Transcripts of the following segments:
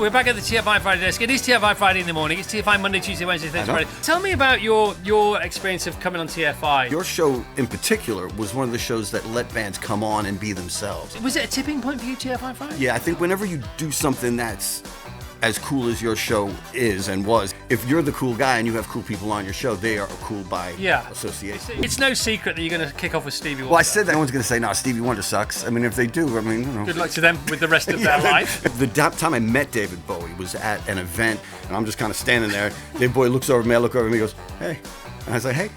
We're back at the TFI Friday desk. It is TFI Friday in the morning. It's TFI Monday, Tuesday, Wednesday, Thursday, Friday. Tell me about your experience of coming on TFI. Your show in particular was one of the shows that let bands come on and be themselves. Was it a tipping point for you, TFI Friday? Yeah, I think whenever you do something that's as cool as your show is and was, if you're the cool guy and you have cool people on your show, they are cool by association. It's no secret that you're going to kick off with Stevie Wonder. Well, I said that. No one's going to say, no, Stevie Wonder sucks. I mean, if they do, I mean, you know. Good luck to them with the rest of their life. The time I met David Bowie was at an event, and I'm just kind of standing there. David Bowie looks over at me, I look over at him, he goes, hey. And I was like, hey.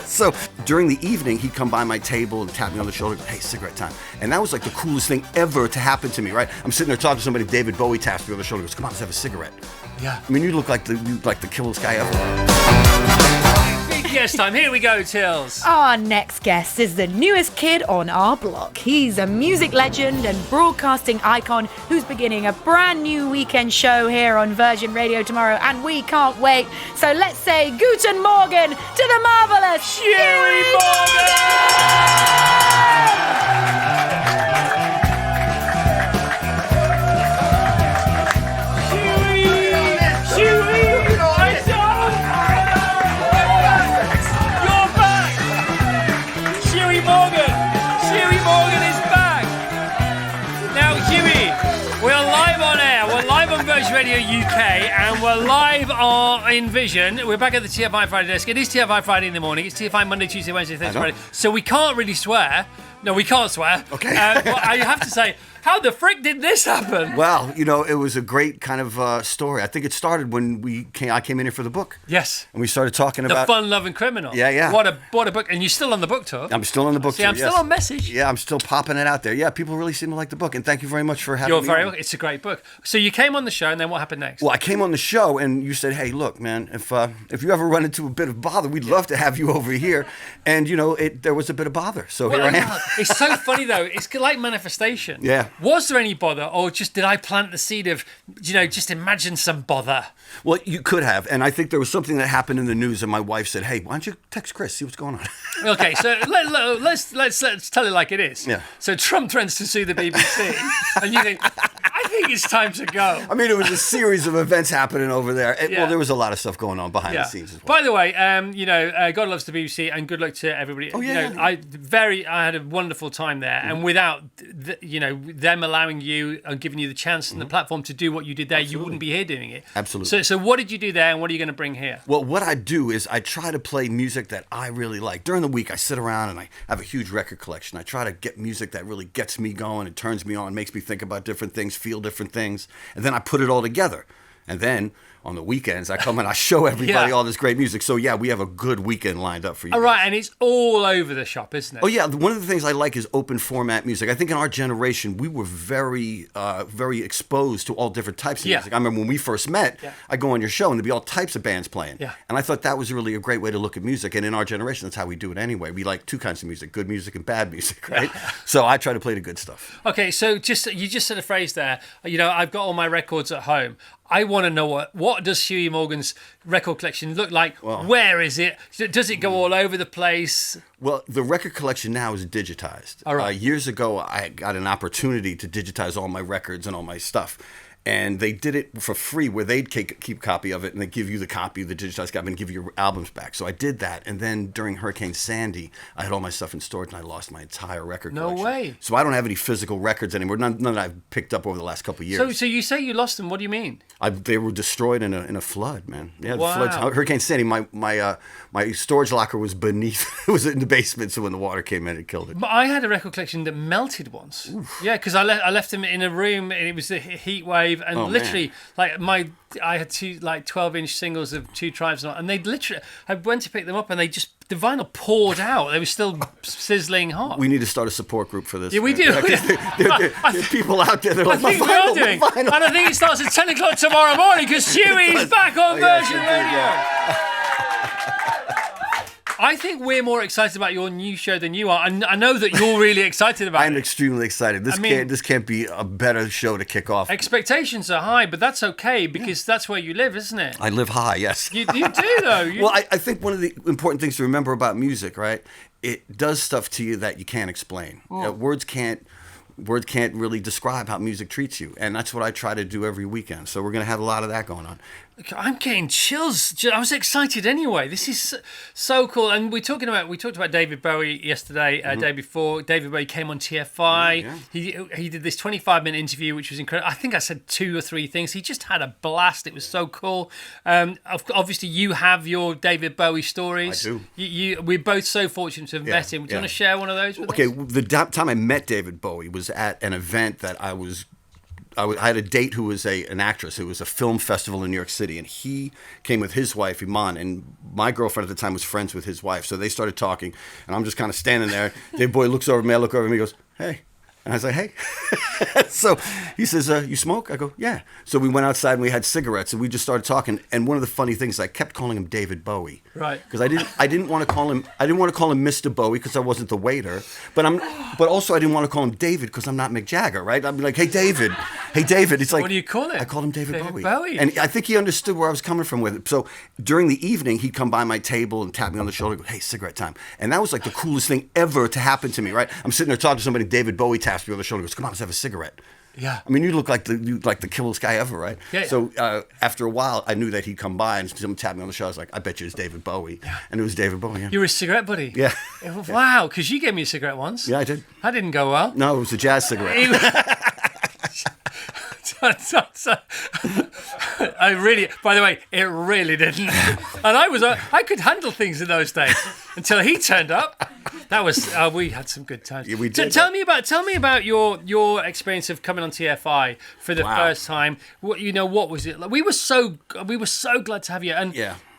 So during the evening, he'd come by my table and tap me on the shoulder, hey, cigarette time. And that was like the coolest thing ever to happen to me, right? I'm sitting there talking to somebody, David Bowie taps me on the shoulder, goes, come on, let's have a cigarette. Yeah. I mean, you look like the coolest guy ever. Big guest time. Here we go, Tills. Our next guest is the newest kid on our block. He's a music legend and broadcasting icon who's beginning a brand new weekend show here on Virgin Radio tomorrow, and we can't wait. So let's say Guten Morgen to the marvelous Huey Morgan! Radio UK, and we're live in Vision. We're back at the TFI Friday desk. It is TFI Friday in the morning. It's TFI Monday, Tuesday, Wednesday, Thursday, Friday. So we can't really swear. No, we can't swear. Okay. But I have to say, how the frick did this happen? Well, you know, it was a great kind of story. I think it started when I came in here for the book. Yes. And we started talking The about... Fun Loving Criminal. Yeah, yeah. What a book. And you're still on the book tour. I'm still on the book tour, I'm still on message. Yeah, I'm still popping it out there. Yeah, people really seem to like the book. And thank you very much for having me You're very on. welcome. It's a great book. So you came on the show, and then what happened next? Well, I came on the show, and you said, hey, look, man, if you ever run into a bit of bother, we'd love to have you over here. And, you know, there was a bit of bother. So here I am. It's so funny, though. It's like manifestation. Yeah. Was there any bother, or just did I plant the seed of, you know, just imagine some bother? Well, you could have. And I think there was something that happened in the news, and my wife said, hey, why don't you text Chris, see what's going on? Okay, so let's tell it like it is. Yeah. So Trump threatens to sue the BBC, and you think, I think it's time to go. I mean, it was a series of events happening over there. Well, there was a lot of stuff going on behind the scenes as well. By the way, you know, God loves the BBC, and good luck to everybody. Oh, yeah. You know, I had a wonderful time there, and without you know, them allowing you and giving you the chance and the platform to do what you did there, you wouldn't be here doing it. Absolutely. So what did you do there, and what are you going to bring here? Well, what I do is I try to play music that I really like. During the week, I sit around and I have a huge record collection. I try to get music that really gets me going, it turns me on, makes me think about different things, feel different things, and then I put it all together. And then on the weekends, I come and I show everybody all this great music. So, yeah, we have a good weekend lined up for you. All right, and it's all over the shop, isn't it? Oh, yeah. One of the things I like is open format music. I think in our generation, we were very exposed to all different types of music. I remember when we first met, I'd go on your show and there'd be all types of bands playing. Yeah. And I thought that was really a great way to look at music. And in our generation, that's how we do it anyway. We like two kinds of music, good music and bad music, right? So I try to play the good stuff. Okay, so you just said a phrase there. You know, I've got all my records at home. I want to know what does Huey Morgan's record collection look like? Well, where is it? Does it go all over the place? Well, the record collection now is digitized. All right. Years ago, I got an opportunity to digitize all my records and all my stuff. And they did it for free, where they'd keep copy of it, and they give you the copy of the digitized copy and give you your albums back. So I did that, and then during Hurricane Sandy, I had all my stuff in storage, and I lost my entire record collection. No way. So I don't have any physical records anymore. None that I've picked up over the last couple of years. So you say you lost them? What do you mean? They were destroyed in a flood, man. Yeah, wow. The floods. Hurricane Sandy. My storage locker was beneath. It was in the basement, so when the water came in, it killed it. But I had a record collection that melted once. Oof. Yeah, because I left them in a room, and it was a heat wave, and literally. Man. I had two 12-inch singles of Two Tribes, and they literally. I went to pick them up, and the vinyl poured out. They were still sizzling hot. We need to start a support group for this. Yeah, we do. There are people out there. They're like, I think we are doing, and I think it starts at 10 o'clock tomorrow morning because Huey's back on Virgin Radio. I think we're more excited about your new show than you are, and I know that you're really excited about it. I'm extremely excited. This can't be a better show to kick off. Expectations are high, but that's okay because that's where you live, isn't it? I live high, yes. You do, though. Well, I think one of the important things to remember about music, right, it does stuff to you that you can't explain. Words can't Words can't really describe how music treats you, and that's what I try to do every weekend. So we're going to have a lot of that going on. I'm getting chills. I was excited anyway. This is so cool. And we talked about David Bowie yesterday, day before. David Bowie came on TFI. He did this 25-minute interview, which was incredible. I think I said 2 or 3 things. He just had a blast. It was so cool. Obviously, you have your David Bowie stories. I do. We're both so fortunate to have met him. Do you want to share one of those with us? Okay, the time I met David Bowie was at an event that I had a date who was an actress. It was a film festival in New York City, and he came with his wife, Iman, and my girlfriend at the time was friends with his wife. So they started talking, and I'm just kind of standing there. David Bowie looks over at me, I look over at him, he goes, "Hey." And I was like, "Hey." So he says, "You smoke?" I go, "Yeah." So we went outside and we had cigarettes and we just started talking. And one of the funny things, I kept calling him David Bowie, right? Because I didn't want to call him Mr. Bowie because I wasn't the waiter. But also I didn't want to call him David because I'm not Mick Jagger, right? I'd be like, "Hey David." It's like, what do you call him? I called him David Bowie. And I think he understood where I was coming from with it. So during the evening, he'd come by my table and tap me on the shoulder and go, "Hey, cigarette time." And that was like the coolest thing ever to happen to me, right? I'm sitting there talking to somebody, David Bowie taps me on the shoulder and goes, "Come on, let's have a cigarette." Yeah. I mean, you look like the coolest guy ever, right? Yeah. So after a while, I knew that he'd come by and someone tapped me on the shoulder. I was like, "I bet you it's David Bowie." Yeah. And it was David Bowie. Yeah. You were a cigarette buddy? Yeah. Wow, because you gave me a cigarette once. Yeah, I did. That didn't go well. No, it was a jazz cigarette. By the way, it really didn't. And I could handle things in those days until he turned up. That was we had some good times. Yeah, we did. Tell me about your experience of coming on TFI for the first time. What was it like? We were so glad to have you. And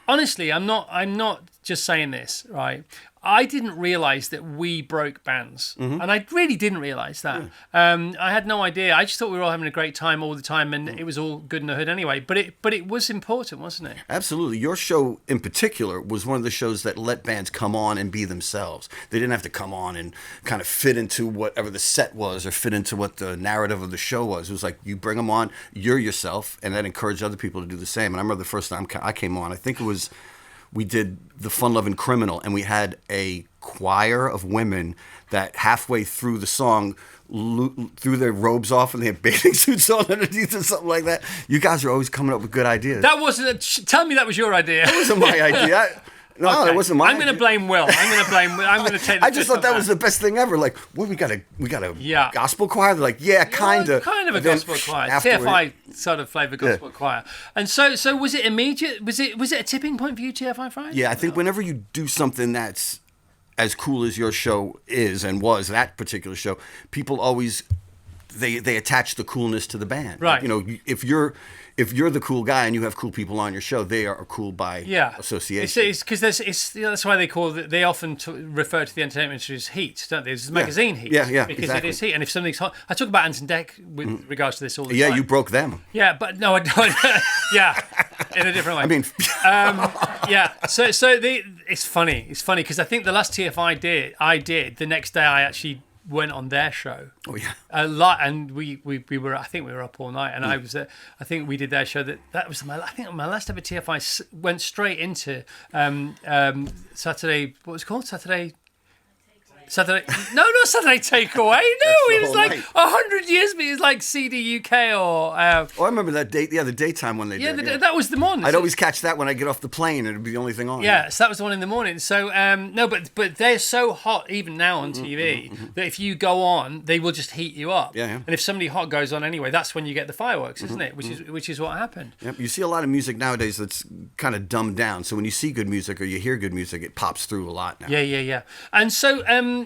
honestly, I'm not just saying this, right? I didn't realise that we broke bands, and I really didn't realise that. I had no idea. I just thought we were all having a great time all the time, and it was all good in the hood anyway. But it was important, wasn't it? Absolutely. Your show in particular was one of the shows that let bands come on and be themselves. They didn't have to come on and kind of fit into whatever the set was or fit into what the narrative of the show was. It was like you bring them on, you're yourself, and that encouraged other people to do the same. And I remember the first time I came on, I think it was... we did the Fun Lovin' Criminal, and we had a choir of women that halfway through the song threw their robes off and they had bathing suits on underneath or something like that. You guys are always coming up with good ideas. That wasn't. Tell me that was your idea. That wasn't my idea. No, okay. It wasn't mine. I'm going to blame Will. I'm going to take the I just thought that was the best thing ever. Like, well, we got a gospel choir. They're like, yeah, kind of. Kind of a gospel choir. TFI sort of flavour gospel choir. And so was it immediate? Was it a tipping point for you, TFI Friday? Yeah, I think whenever you do something that's as cool as your show is and was, that particular show, people always... They attach the coolness to the band. Right. Like, if you're the cool guy and you have cool people on your show, they are cool by association. It's because that's why they often refer to the entertainment industry as heat, don't they? It's magazine heat. Yeah, because exactly. it is heat. And if something's hot, I talk about Ant and Dec with regards to this all the time. Yeah, you broke them. Yeah, but no, I don't. Yeah, in a different way. I mean, So it's funny. It's funny because I think the last TFI I did the next day I actually went on their show. Oh yeah, a lot, and we were. I think we were up all night, and I was. I think we did their show. That was my. I think my last ever TFI went straight into Saturday. What was it called? Saturday. No, not Saturday Takeaway. No, it was like 100 years. But it was like CD UK or. I remember that date. Yeah, the daytime one they did. That was the morning. I'd always catch that when I get off the plane. It'd be the only thing on. Yeah, so that was the one in the morning. So no, but they're so hot even now on TV that if you go on, they will just heat you up. Yeah. And if somebody hot goes on anyway, that's when you get the fireworks, isn't it? Which is what happened. Yep. You see a lot of music nowadays that's kind of dumbed down. So when you see good music or you hear good music, it pops through a lot now. Yeah. And so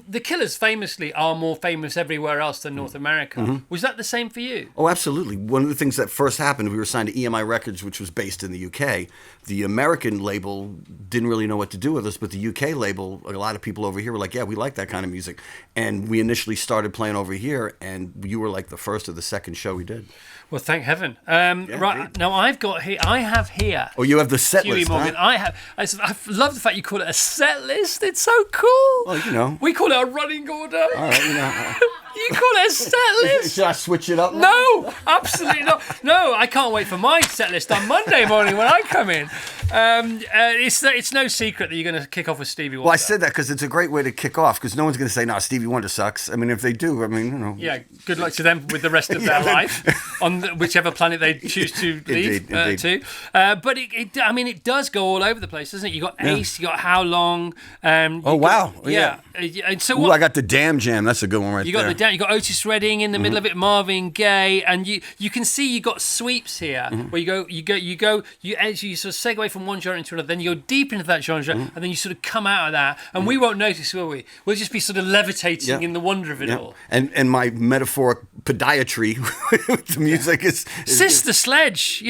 the Killers famously are more famous everywhere else than North America. Was that the same for you? Oh, absolutely. One of the things that first happened, we were signed to EMI Records, which was based in the UK. The American label didn't really know what to do with us, but the UK label, a lot of people over here were like, yeah, we like that kind of music. And we initially started playing over here, and you were like the first or the second show we did. Well, thank heaven. Right now, I have here. Oh, you have the set Huey list. Morgan. Huh? I love the fact you call it a set list. It's so cool. Well, we call it a running order. All right, You call it a set list? Should I switch it up now? No, absolutely not. No, I can't wait for my set list on Monday morning when I come in. It's no secret that you're going to kick off with Stevie Wonder. Well, I said that because it's a great way to kick off, because no one's going to say, no, Stevie Wonder sucks. I mean, if they do, Yeah, good luck to them with the rest of their life on whichever planet they choose to leave to. But it does go all over the place, doesn't it? You got Ace, you got How Long. Wow. Yeah. And so I got the Damn Jam. That's a good one right there. You got the Damn. You got Otis Redding in the middle of it, Marvin Gaye, and you can see you got sweeps here where you actually sort of segue from one genre into another, then you go deep into that genre, and then you sort of come out of that, and we won't notice, will we? We'll just be sort of levitating in the wonder of it all. And my metaphoric podiatry with the music is Sister Sledge,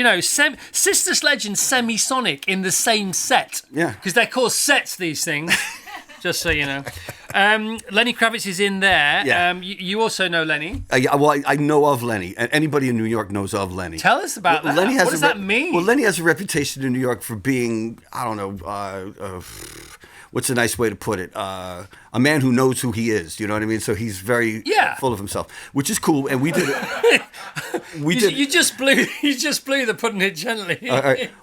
Sister Sledge and Semisonic in the same set. Yeah. Because they're called sets, these things. Just so you know. Lenny Kravitz is in there. Yeah. You also know Lenny. I know of Lenny. And anybody in New York knows of Lenny. Tell us about that. Lenny has what does that mean? Well, Lenny has a reputation in New York for being, I don't know, what's a nice way to put it? A man who knows who he is. You know what I mean? So he's very full of himself, which is cool. And we did it. You just blew the putting it gently.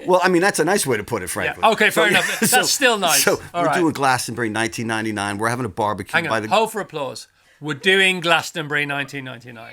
Well, I mean, that's a nice way to put it, frankly. Yeah. Okay, fair enough. That's still nice. So we're doing Glastonbury 1999. We're having a barbecue. Hang on, hold for applause. We're doing Glastonbury 1999.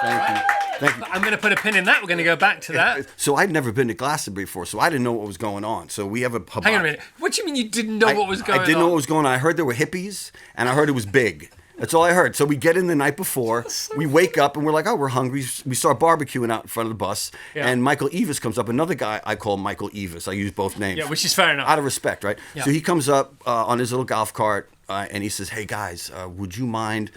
Thank you. I'm going to put a pin in that. We're going to go back to that. So I'd never been to Glastonbury before, so I didn't know what was going on. So we have a Hang on a minute. What do you mean you didn't know what was going on? I didn't know what was going on. I heard there were hippies, and I heard it was big. That's all I heard. So we get in the night before, we wake up, and we're like, oh, we're hungry. We start barbecuing out in front of the bus, and Michael Eavis comes up. Another guy I call Michael Eavis. I use both names. Yeah, which is fair enough. Out of respect, right? Yeah. So he comes up on his little golf cart, and he says, hey, guys, would you mind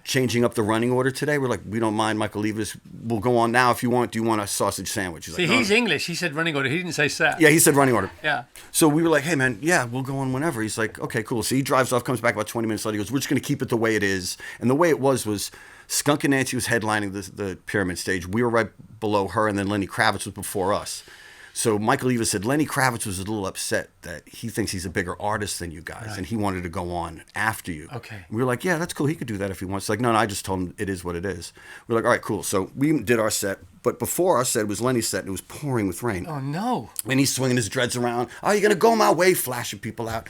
changing up the running order today? We're like, we don't mind, Michael Eavis. We'll go on now if you want. Do you want a sausage sandwich? He's like, he's English. He said running order. He didn't say set. Yeah, he said running order. Yeah. So we were like, hey, man, we'll go on whenever. He's like, okay, cool. So he drives off, comes back about 20 minutes later. He goes, we're just going to keep it the way it is. And the way it was Skunk and Nancy was headlining the Pyramid stage. We were right below her, and then Lenny Kravitz was before us. So Michael Eavis said Lenny Kravitz was a little upset that he thinks he's a bigger artist than you guys, and he wanted to go on after you. Okay. And we were like, yeah, that's cool. He could do that if he wants. Like, no, I just told him it is what it is. We're like, all right, cool. So we did our set, but before our set was Lenny's set, and it was pouring with rain. Oh, no. And he's swinging his dreads around. Oh, you're going to go my way, flashing people out.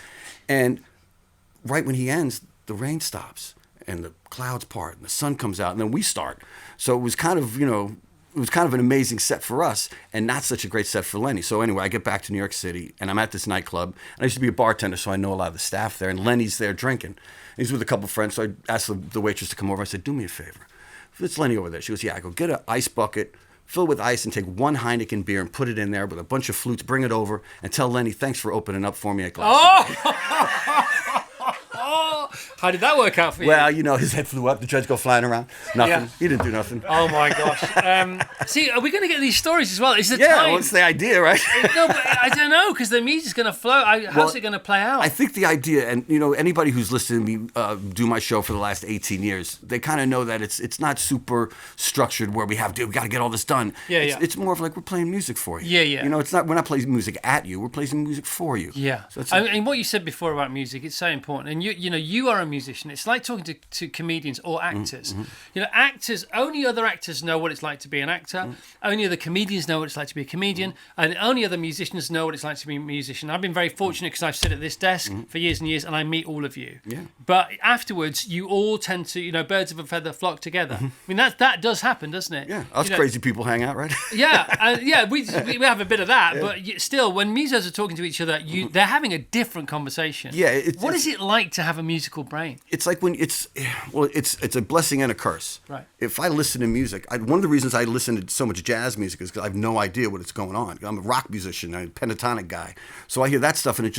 And right when he ends, the rain stops, and the clouds part, and the sun comes out, and then we start. So it was kind of, it was kind of an amazing set for us, and not such a great set for Lenny. So anyway, I get back to New York City, and I'm at this nightclub. And I used to be a bartender, so I know a lot of the staff there. And Lenny's there drinking. And he's with a couple of friends, so I asked the waitress to come over. I said, do me a favor. It's Lenny over there. She goes, yeah. I go, get an ice bucket, fill it with ice, and take one Heineken beer and put it in there with a bunch of flutes. Bring it over, and tell Lenny, thanks for opening up for me at Glastonbury. How did that work out for you? Well, his head flew up. The dreads go flying around. Nothing. Yeah. He didn't do nothing. Oh, my gosh. See, are we going to get these stories as well? Is the time? Yeah, what's the idea, right? No, but I don't know, because the music's going to flow. How's it going to play out? I think the idea, and anybody who's listened to me do my show for the last 18 years, they kind of know that it's not super structured where we got to get all this done. It's more of like we're playing music for you. Yeah. We're not playing music at you. We're playing music for you. Yeah. So and what you said before about music, it's so important. And you are a musician. It's like talking to comedians or actors. Actors, only other actors know what it's like to be an actor. Only other comedians know what it's like to be a comedian. And only other musicians know what it's like to be a musician. I've been very fortunate because I've sit at this desk for years and years, and I meet all of you. Yeah. But afterwards, you all tend to, birds of a feather flock together. I mean, that does happen, doesn't it? Yeah, us crazy people hang out, right? We have a bit of that, but still, when musos are talking to each other, they're having a different conversation. Yeah. What is it like to have a musical brain? It's like when it's a blessing and a curse. Right. If I listen to music, one of the reasons I listen to so much jazz music is because I have no idea what going on. I'm a rock musician, I'm a pentatonic guy, so I hear that stuff, and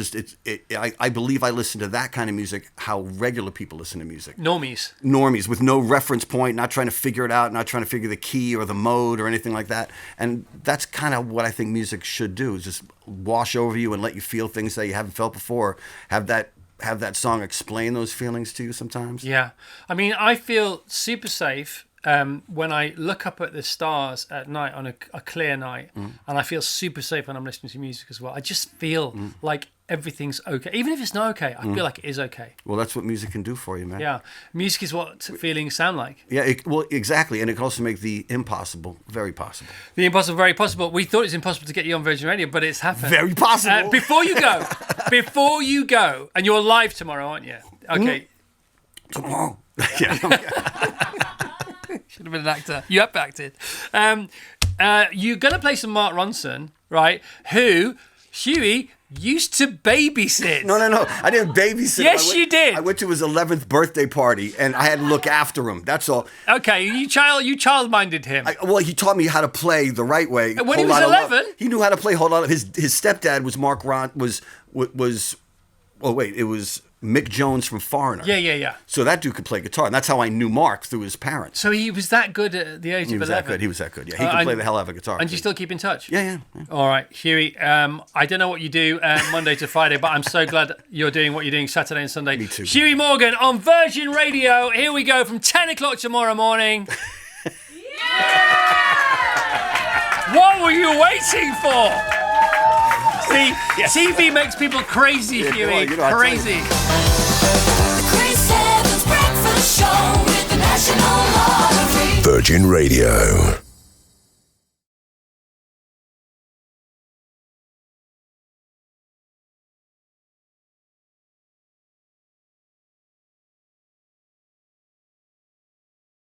I believe I listen to that kind of music how regular people listen to music. Normies with no reference point, not trying to figure it out, not trying to figure the key or the mode or anything like that. And that's kind of what I think music should do, is just wash over you and let you feel things that you haven't felt before. Have that song explain those feelings to you sometimes. Yeah. I mean, I feel super safe when I look up at the stars at night on a clear night, and I feel super safe when I'm listening to music as well. I just feel like everything's okay. Even if it's not okay, I feel like it is okay. Well, that's what music can do for you, man. Yeah. Music is what feelings sound like. Yeah, well, exactly. And it can also make the impossible very possible. The impossible very possible. We thought it was impossible to get you on Virgin Radio, but it's happened. Very possible. Before you go, and you're live tomorrow, aren't you? Okay. Tomorrow. Yeah. Should have been an actor. You have acted. You're going to play some Mark Ronson, right? Who, Huey, used to babysit. No. I didn't babysit. Yes, you did. I went to his 11th birthday party, and I had to look after him. That's all. Okay, you child-minded him. Well, he taught me how to play the right way. When he was 11? He knew how to play Whole Lot of... His stepdad was Mark Ron... It was Mick Jones from Foreigner. Yeah. So that dude could play guitar, and that's how I knew Mark, through his parents. So he was that good at the age of 11? He was that good, yeah. He could play the hell out of a guitar. And you still keep in touch? Yeah. All right, Huey, I don't know what you do Monday to Friday, but I'm so glad you're doing what you're doing Saturday and Sunday. Me too. Huey Morgan on Virgin Radio. Here we go from 10 o'clock tomorrow morning. What were you waiting for? See, yes. TV makes people crazy, Huey. Crazy. The Chris Evans Breakfast Show with the National Lottery. Virgin Radio.